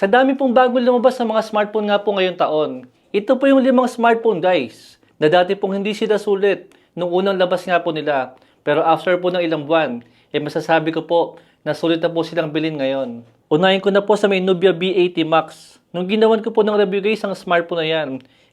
Sa dami pong bagong lumabas sa mga smartphone nga po ngayong taon, ito po yung 5 smartphone guys, na dati pong hindi sila sulit nung unang labas nga po nila. Pero after po ng ilang buwan, masasabi ko po na sulit na po silang bilhin ngayon. Unahin ko na po sa may Nubia B80 Max. Nung ginawan ko po ng review guys ang smartphone na yan,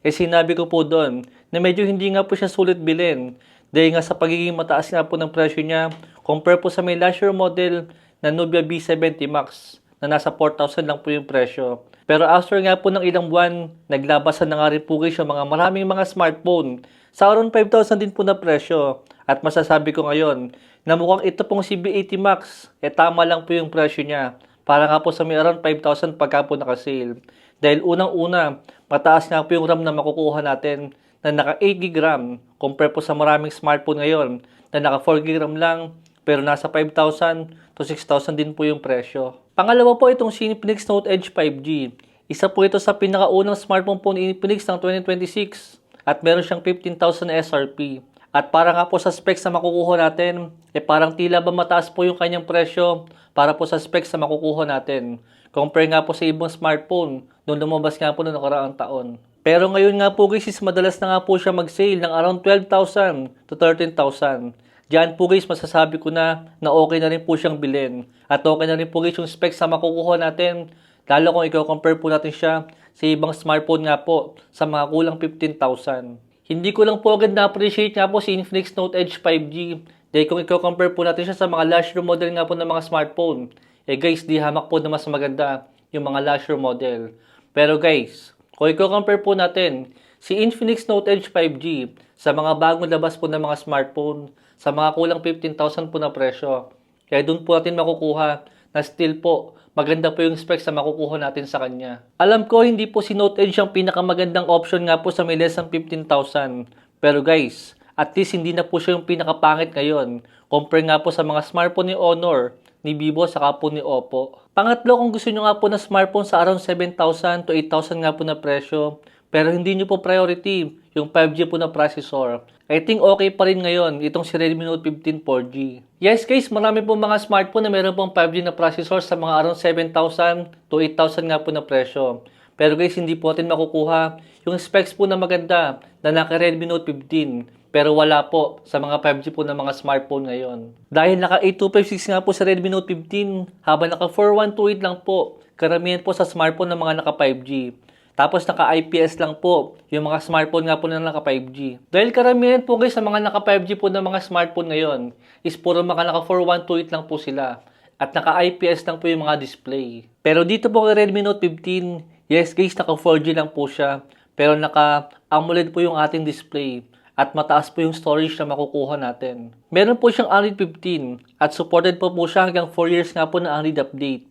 sinabi ko po doon na medyo hindi nga po siya sulit bilhin. Dahil nga sa pagiging mataas nga po ng presyo niya, compare po sa may last year model na Nubia B70 Max na nasa 4,000 lang po yung presyo. Pero after nga po ng ilang buwan, naglabasan na nga rin po guys yung mga maraming mga smartphone sa around 5,000 din po na presyo. At masasabi ko ngayon na mukhang ito pong si B80 Max, tama lang po yung presyo niya. Para nga po sa may around 5,000 pagka po naka-sale. Dahil unang-una, mataas nga po yung RAM na makukuha natin na naka 8GB RAM compare po sa maraming smartphone ngayon na naka 4GB RAM lang pero nasa 5,000 to 6,000 din po yung presyo. Pangalawa po itong Infinix Note Edge 5G. Isa po ito sa pinakaunang smartphone po ni Infinix ng 2026 at meron siyang 15,000 SRP. At para nga po sa specs na makukuha natin, parang tila ba mataas po yung kanyang presyo para po sa specs na makukuha natin. Compare nga po sa ibang smartphone nung lumabas nga po noong nakaraang taon. Pero ngayon nga po guys, madalas na nga po siya mag-sale ng around 12,000 to 13,000. Diyan po guys, masasabi ko na okay na rin po siyang bilhin. At okay na rin po guys yung specs na makukuha natin. Lalo kung i-compare po natin siya sa ibang smartphone nga po sa mga kulang 15,000. Hindi ko lang po agad na-appreciate nga po si Infinix Note Edge 5G. Dahil kung i-compare po natin siya sa mga last year model nga po ng mga smartphone, guys, di hamak po na mas maganda yung mga last year model. Pero guys, kung i-compare po natin si Infinix Note Edge 5G sa mga bagong labas po ng mga smartphone, sa mga kulang 15,000 po na presyo. Kaya doon po natin makukuha na still po, maganda po yung specs na makukuha natin sa kanya. Alam ko, hindi po si Note Edge ang pinakamagandang option nga po sa may less than 15,000. Pero guys, at least hindi na po siya yung pinakapangit ngayon. Compare nga po sa mga smartphone ni Honor, ni Vivo, saka po ni Oppo. Pangatlo, kung gusto nyo nga po na smartphone sa around 7,000 to 8,000 nga po na presyo, pero hindi nyo po priority yung 5G po na processor, I think okay pa rin ngayon itong si Redmi Note 15 4G. Yes guys, marami po mga smartphone na meron pong 5G na processor sa mga around 7,000 to 8,000 nga po na presyo. Pero guys, hindi po natin makukuha yung specs po na maganda na naka Redmi Note 15. Pero wala po sa mga 5G po ng mga smartphone ngayon. Dahil naka 8256 nga po sa Redmi Note 15, habang naka 4128 lang po, karamihan po sa smartphone ng mga naka 5G. Tapos naka IPS lang po yung mga smartphone nga po na naka 5G. Dahil karamihan po guys sa mga naka 5G po ng mga smartphone ngayon is puro mga naka 4128 lang po sila. At naka IPS lang po yung mga display. Pero dito po kay Redmi Note 15, yes guys, naka 4G lang po siya. Pero naka AMOLED po yung ating display. At mataas po yung storage na makukuha natin. Meron po siyang Android 15 at supported po siya hanggang 4 years nga po na Android update.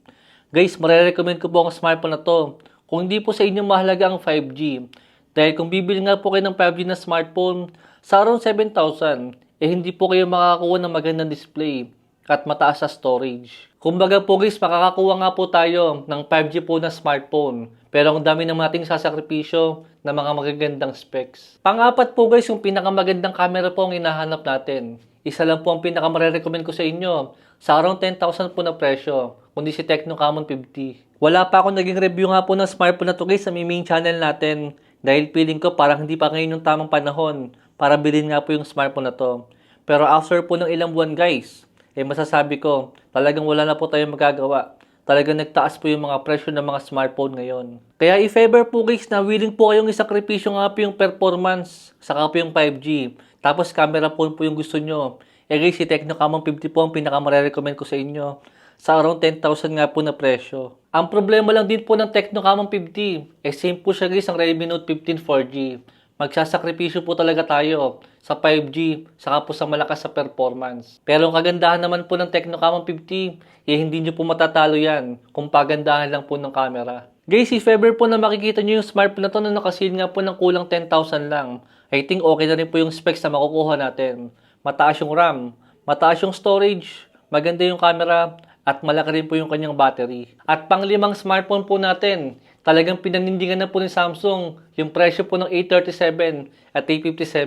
Guys, marirecommend ko po ang smartphone na to kung hindi po sa inyo mahalaga ang 5G. Dahil kung bibili nga po kayo ng 5G na smartphone sa around 7,000, hindi po kayo makakakuha ng magandang display at mataas sa storage. Kumbaga po guys, makakakuha nga po tayo ng 5G po na smartphone. Pero ang dami naman nating sasakripisyo ng mga magagandang specs. Pang-apat po guys, yung pinakamagandang camera po ang hinahanap natin. Isa lang po ang pinaka-recommend ko sa inyo sa around 10,000 po na presyo, kundi si Tecno Camon 50. Wala pa akong naging review nga po ng smartphone na to guys sa main channel natin dahil feeling ko parang hindi pa ngayon yung tamang panahon para bilhin nga po yung smartphone na to. Pero after po ng ilang buwan guys, masasabi ko talagang wala na po tayong magagawa. Talagang nagtaas po yung mga presyo ng mga smartphone ngayon. Kaya if ever po guys na willing po kayong isakripisyo nga po yung performance, saka po yung 5G, tapos camera po yung gusto nyo, guys, si Tecno Camon 50 po ang pinaka-recommend ko sa inyo sa around 10,000 nga po na presyo. Ang problema lang din po ng Tecno Camon 50, same po siya guys ang Redmi Note 15 4G. Magsasakripisyo po talaga tayo sa 5G, saka po sa malakas sa performance. Pero ang kagandahan naman po ng Tecno Camon 50, hindi nyo po matatalo yan kung pagandahan lang po ng camera. Guys, if ever po na makikita nyo yung smartphone na to na nakasil nga po ng kulang 10,000 lang, I think okay na rin po yung specs na makukuha natin. Mataas yung RAM, mataas yung storage, maganda yung camera, at malaki rin po yung kanyang battery. At pang-limang smartphone po natin, talagang pinanindigan na po ni Samsung yung presyo po ng A37 at A57.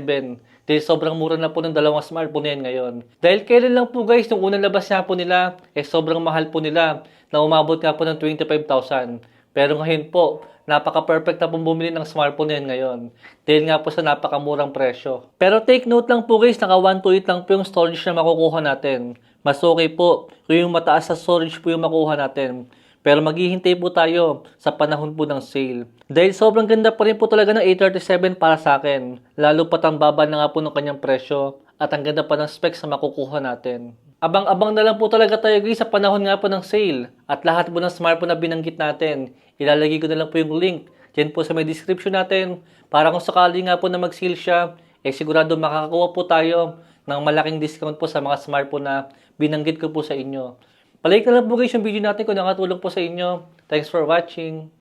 Dahil sobrang mura na po ng dalawang smartphone yan ngayon. Dahil kailan lang po guys, nung unang labas nga po nila, sobrang mahal po nila na umabot nga po ng 25,000. Pero ngayon po, napaka-perfect na pong bumili ng smartphone na yun ngayon. Dahil nga po sa napakamurang presyo. Pero take note lang po guys, naka 128 lang po yung storage na makukuha natin. Mas okay po kung yung mataas na storage po yung makuha natin. Pero maghihintay po tayo sa panahon po ng sale. Dahil sobrang ganda pa rin po talaga ng A37 para sa akin. Lalo pat ang baba na nga po ng kanyang presyo at ang ganda pa ng specs na makukuha natin. Abang-abang na lang po talaga tayo guys sa panahon nga po ng sale. At lahat po ng smartphone na binanggit natin, ilalagay ko na lang po yung link dyan po sa may description natin para kung sakali nga po na mag-sale siya, sigurado makakakuha po tayo ng malaking discount po sa mga smartphone na binanggit ko po sa inyo. Palike na lang po guys yung video natin kung nakatulong po sa inyo. Thanks for watching.